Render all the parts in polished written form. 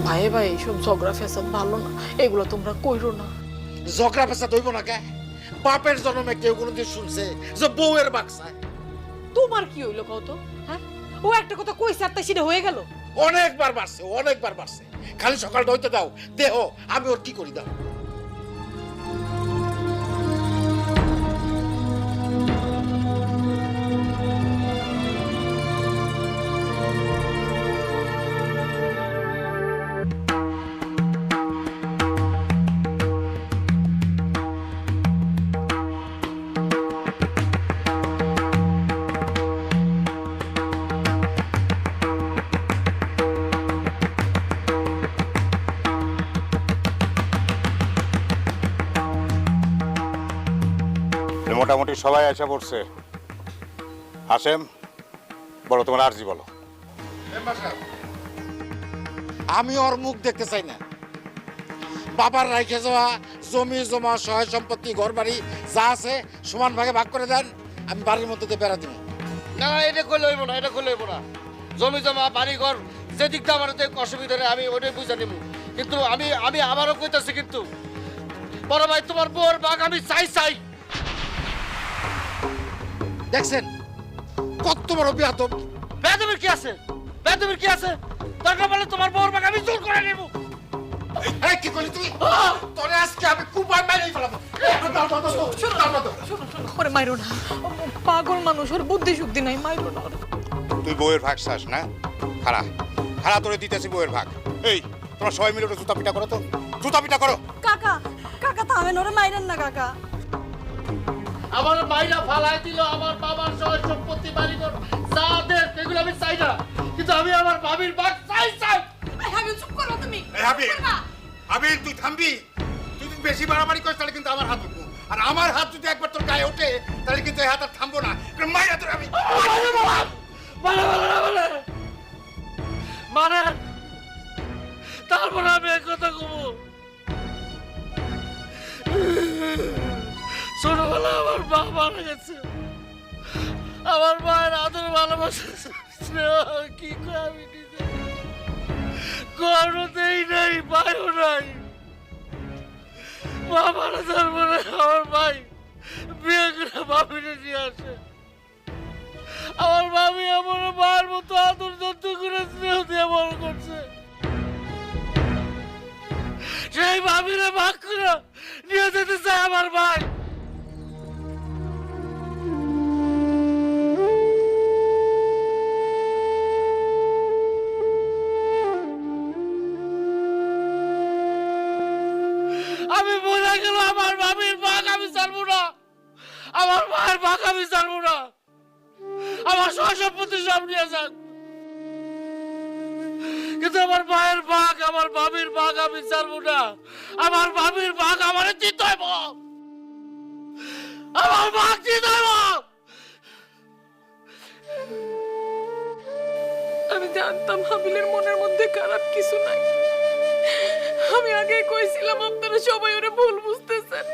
ভাই ভাই এইসব ঝগড়া ফেসাদ ভালো না, এগুলো তোমরা কইরো না। ঝগড়া পেশা হইব না কে? বাপের জন্মে কেউ কোনোদিন শুনছে যে বউয়ের বাক্সায়? তোমার কি হইলো কত? হ্যাঁ, ও একটা কথা কইছে আর তাই সেটা হয়ে গেল। অনেকবার বাড়ছে, অনেকবার বাড়ছে। খালি সকালটা হইতে দাও, দেহ আমি ওর কি করি দাও। মোটামুটি সবাই আশা করছে। হাসেম, বলো তোমার আরজি বলো। আমি ওর মুখ দেখতে চাই না। বাবার রাইখে যাওয়া জমি জমা সহায় সম্পত্তি ঘর বাড়ি যা আছে সমান ভাগে ভাগ করে দেন, আমি বাড়ির মধ্যে দিয়ে বেড়া দিব। না এটা করলে হইব না, এটা করলে হইব না। জমি জমা বাড়ি ঘর যে দিকটা আমার অসুবিধা নেই, আমি ওটাই বুঝে নিব। কিন্তু আমি আবারও কইতাছি, কিন্তু বড় ভাই তোমার বউর বাঘ আমি চাই। দেখছেন কত বড় বিয়াদব। বেদবের কি আছে? বেদবের কি আছে? দরকার বলে তোমার বউর বাঘ আমি জোর করে নেব। এই কি করলি তুই? তোরে আজকে আমি কুপায় মেরেই ফেলাবো। ওরে মাইরো না, পাগল মানুষ, ওর বুদ্ধি শুদ্ধি নাই, মাইরো না। তুই বউয়ের ভাগ চাস না? খাড়া খাড়া তোরে দিতেছি বউয়ের ভাগ। এই তোমরা সবাই মিলে জুতা পিটা করো তো, জুতা পিটা করো। কাকা কাকা থামেন, ওরে মাইরেন না কাকা। আমার মাইরা ফালাই দিল আমার বাবার সহায় সম্পত্তি বাড়ি ঘর যা দেশ এগুলো আমি চাই না, কিন্তু আমি আমার ভাবির বাঘ চাই। হাবিব চুপ করো তুমি। এই হাবিব, হাবিব তুই থামবি। তুই যদি বেশি বাড়াবাড়ি করিস তাহলে কিন্তু আমার হাত উঠবো, আর আমার হাত যদি একবার তোর গায়ে ওঠে তাহলে কিন্তু এই হাত আর থামবো না। মাইরা তোর আমি মানে তারপর আমি এক কথা কব। ছোটবেলা আমার মা মারা গেছে, আমার মায়ের আদর ভালোবাসা স্নেহ কি করে আমি নিজে করতেই নাই, পাইও নাই। মা মারা যাওয়ার পরে আমার ভাই বিয়ে করে ভাবিনে নিয়ে আসে। আমার ভাবি আমার মায়ের মতো আদর যত্ন করে স্নেহ দিয়ে বড় করছে। সেই ভাবিরে ভাগ করে নিয়ে যেতে চায় আমার ভাই। আমি বোঝা গেল আমার ভাবির ভাগ আমি ছাড়বো না, আমার মায়ের ভাগ আমি ছাড়বো না। আমার সব সম্পত্তি সব নিয়ে যাক, কিন্তু আমার মায়ের ভাগ আমার ভাবির ভাগ আমি ছাড়বো না। আমার ভাবির ভাগ আমার দিতে হইব, আমার ভাগ দিতে হইব। আমি জানতাম হাবিলের মনের মধ্যে খারাপ কিছু নাই। আমি আগে কইছিলাম, আপনারা সবাই ওরে ভুল বুঝতেছেন।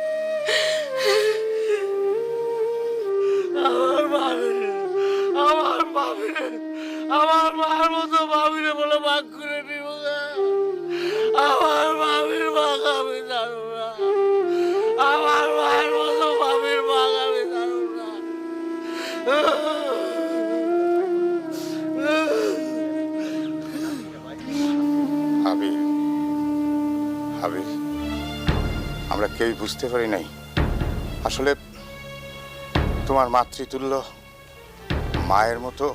আমার মায়ের মতো ভাবিরে বলে ভাগ করে নিব। আমার ভাবির ভাগ আমি জানো না, আমার মায়ের মতো ভাবির ভাগ আমি জানো না। হাবিব, হাবিব, আমরা কেউই বুঝতে পারি নাই আসলে তোমার মাতৃতুল্য মায়ের মতো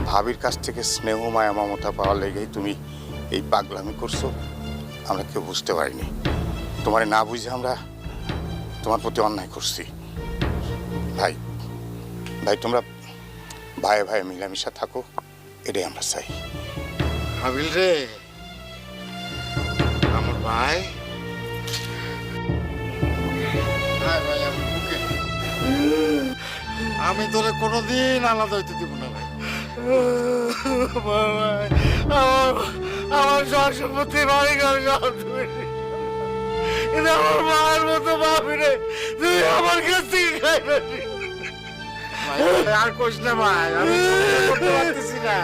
ভাবির কাছ থেকে স্নেহ মায়া মমতা পাওয়ার লেগেই তুমি এই পাগলামি করছো। আমরা কেউ বুঝতে পারিনি, তোমারে না বুঝে আমরা তোমার প্রতি অন্যায় করছি। ভাই ভাই তোমরা ভাইয়ে ভাইয়ে মিলামিশা থাকো, এটাই আমরা চাই। হাবিল রে আমার ভাই, আমি তোরে কোনোদিন আলাদা হইতে দিব না ভাই। আমার সব সম্পত্তি বাড়ি ঘর সব তুমি, কিন্তু আমার মায়ের মতো ভাবিরে তুমি আমার কাছ থেকে খাইবে। আর কোশ না ভাই, আমি করতে পারতেছি না।